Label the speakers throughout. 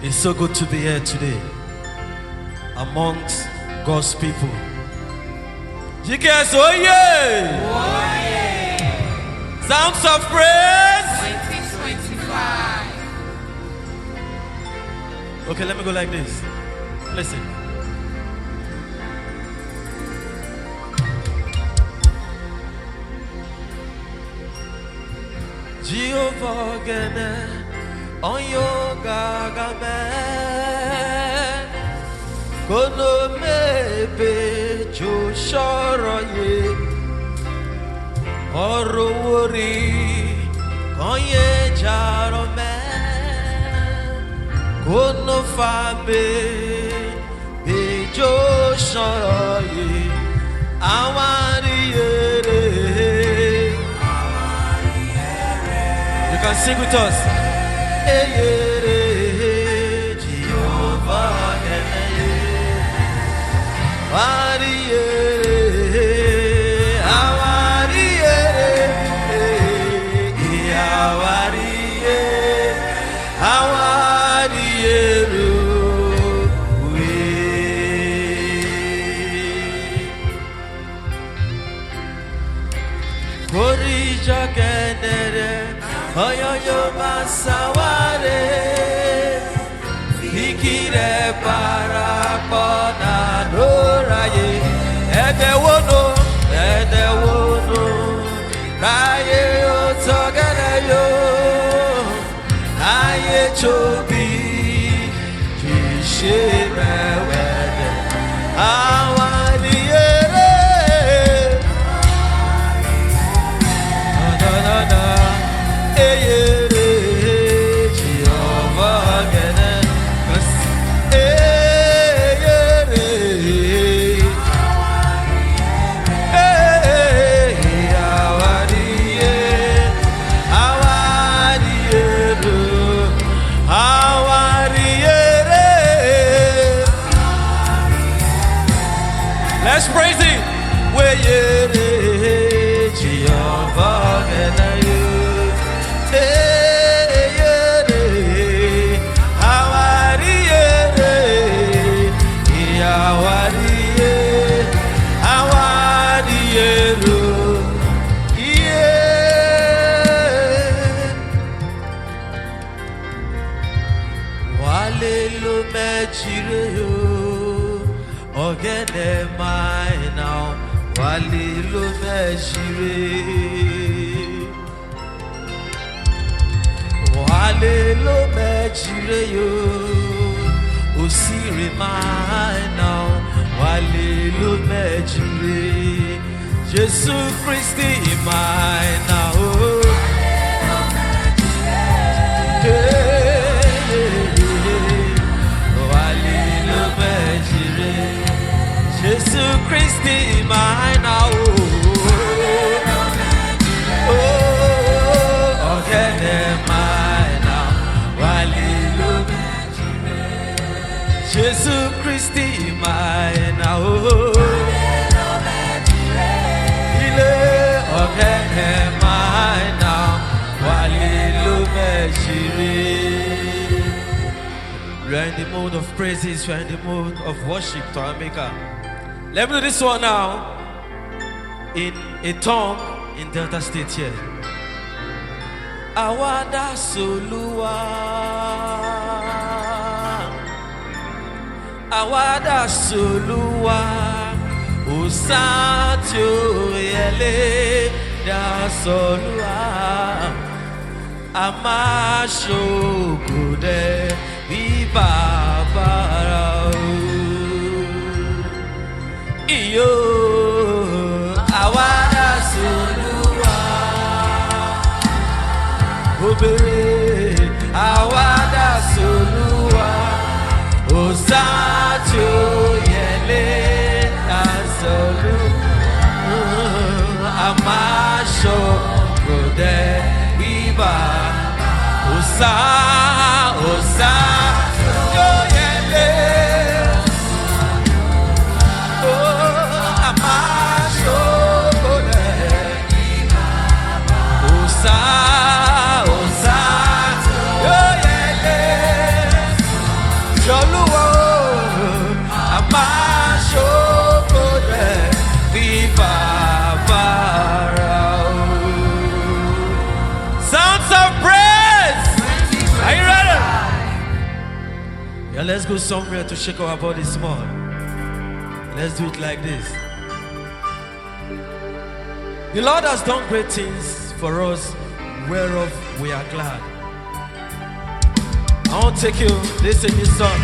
Speaker 1: It's so good to be here today amongst God's people. You guys, oh yeah!
Speaker 2: Oh yeah!
Speaker 1: Sounds of praise!
Speaker 2: 2025.
Speaker 1: Okay, let me go like this. Listen. Jehovah Gene, on your gagame, kono mebe joshoroye, orowori, konye jarome, kono fabe, be joshoroye, awariere. You can sing with us. Jehovah, Oyoyo masaware Ikire parapona noraye Edewono Kaye otoganayo Aye chobi Jishirewede Awaniere Na Let's praise Him. Ogene mai now, wali lo mejire, yo. Osiri mai now, wali lo mejire. Jesus Christi mai now. Jesus Christi mine now. Oh, okay, mine now. Jesus Christi mine now. Okay, mine now. We are in the mood of praises. We are in the mood of worship to our Maker. Let me do this one now in a tongue in Delta State here. Awada Solua, Awada Solua, Usatio Yele da Solua, Amasho Gude Viva Barao. Iyo awada solua obe awada solua osajo yele asolu amasho rode iba osa Let's go somewhere to shake our body small. Let's do it like this. The Lord has done great things for us, whereof we are glad. I want to take you, this is this song.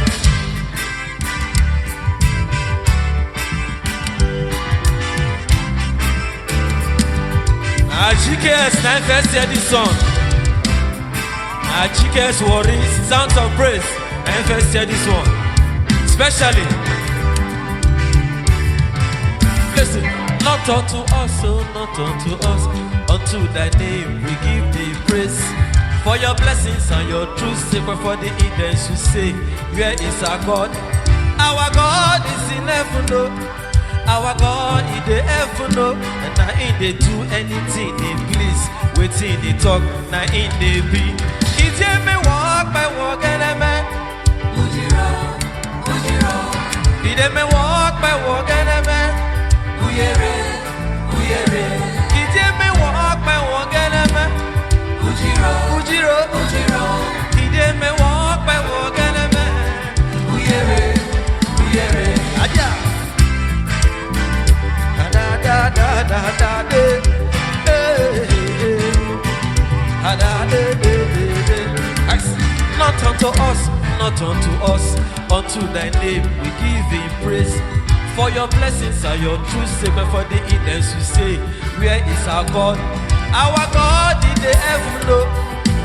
Speaker 1: GKS 9 first hear this song. GKS worries, sounds of praise. 9 first hear this one. Especially. Listen, not unto us, oh, not unto us. Unto thy name we give thee praise. For your blessings and your truth, sacred for the Edens who say, where is our God? Our God is in heaven, no. Our God is the heaven, no. And now in they do anything they please. Waiting they talk, now in they be. If you may walk by walk and a man. If they may walk by walk and a man. If they may walk by walk and a man. If they may walk by walk and a man. Aja. Not unto us, not unto us, unto thy name we give thee praise. For your blessings are your truth, sacred for the Edens who say, where is our God? Our God in the heaven, no.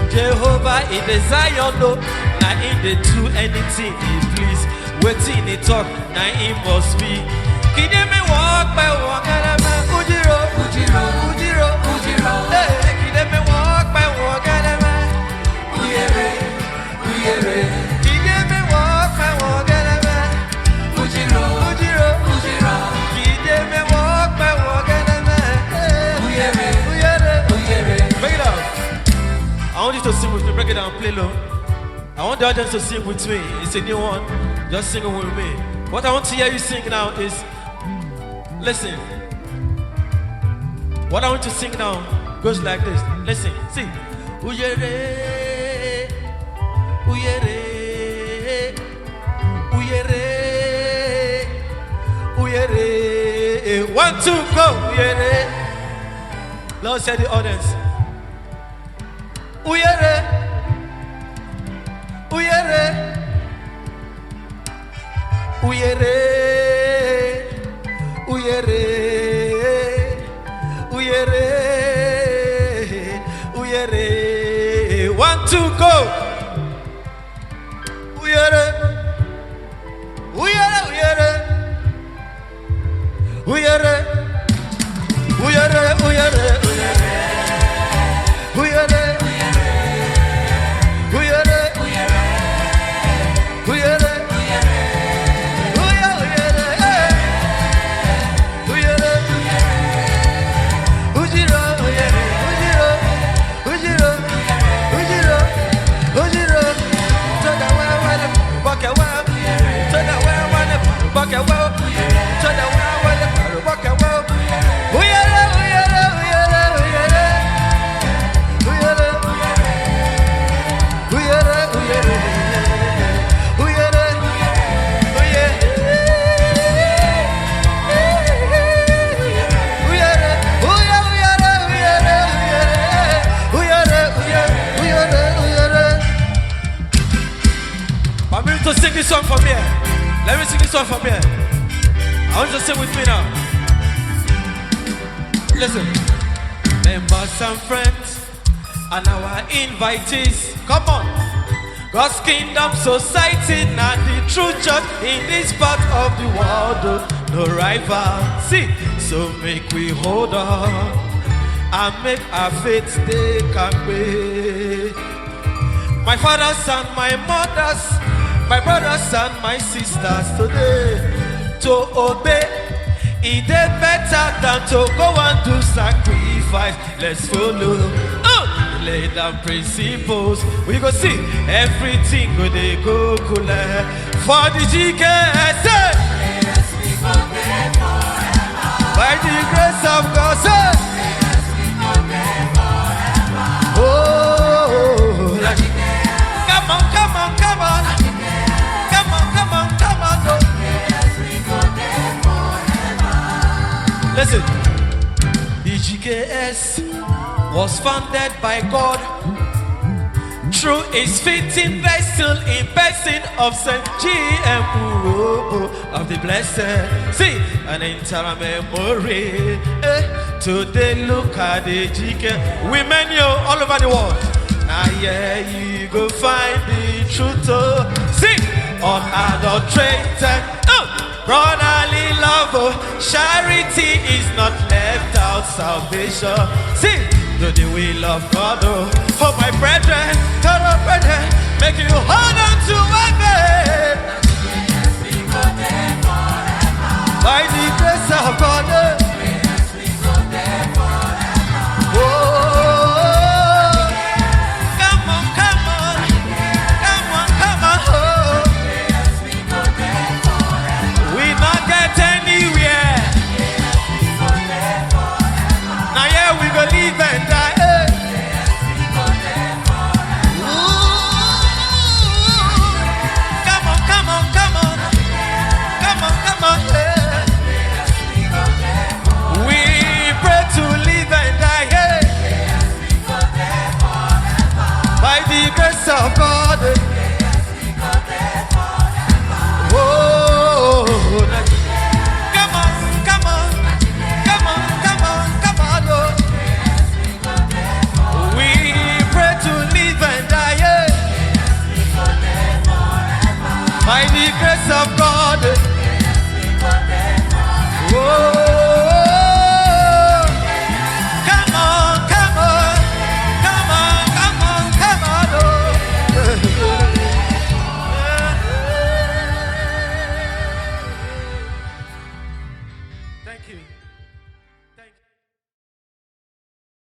Speaker 1: Jehovah in the Zion, no. Now in the do anything he please. Waiting he talk, now he must be. He didn't walk by walk and a man. Ujiro. Hey, he didn't walk by walk and a man. He didn't walk by walk and a man. Ujiro. He didn't walk by walk and a man. Break it down. I want you to sing with me. Break it down. Play low. I want the audience to sing with me. It's a new one. Just sing it with me. What I want to hear you sing now is, listen. What I want to sing now goes like this. Listen, sing. Uyere, uyere, uyere, uyere. 1, 2, go. Uyere. Lord, say the audience. Uyere, uyere, uyere, uyere. Uyere, 1, 2, go. Uyere, uyere, uyere, uyere, uyere, uyere, uyere, uyere. To sing this song from here. Let me sing this song from here. I want you to sing with me now. Listen. Members and friends and our invitees. Come on. God's Kingdom Society, not the true church in this part of the world. No rival. See, so make we hold on and make our faith stay away. My fathers and my mothers, my brothers and my sisters today, to obey, it is better than to go and do sacrifice. Let's follow lay down principles. We go see everything go they go cool for the GKS. By the grace of God, oh, come on, come on, come on. Come on, JS was founded by God through his fitting vessel in person of Saint G.M. of the blessed. See, an entire memory. Today look at the GK. Women you all over the world. Now yeah, you go find the truth. See, unadulterated. Brotherly love, charity is not left out, salvation. See, do the will of God, oh my brethren, make you hold on to heaven. By the grace of God, oh, come on, come on, come on, come on, oh. We not get anywhere. Now yeah, we go live and die. Come on, come on, come on, come on, come on. We pray to live and die. By the grace of God. Oh, come on, come on, come on, come on, come on, Lord. We pray to live and die. By the grace of God.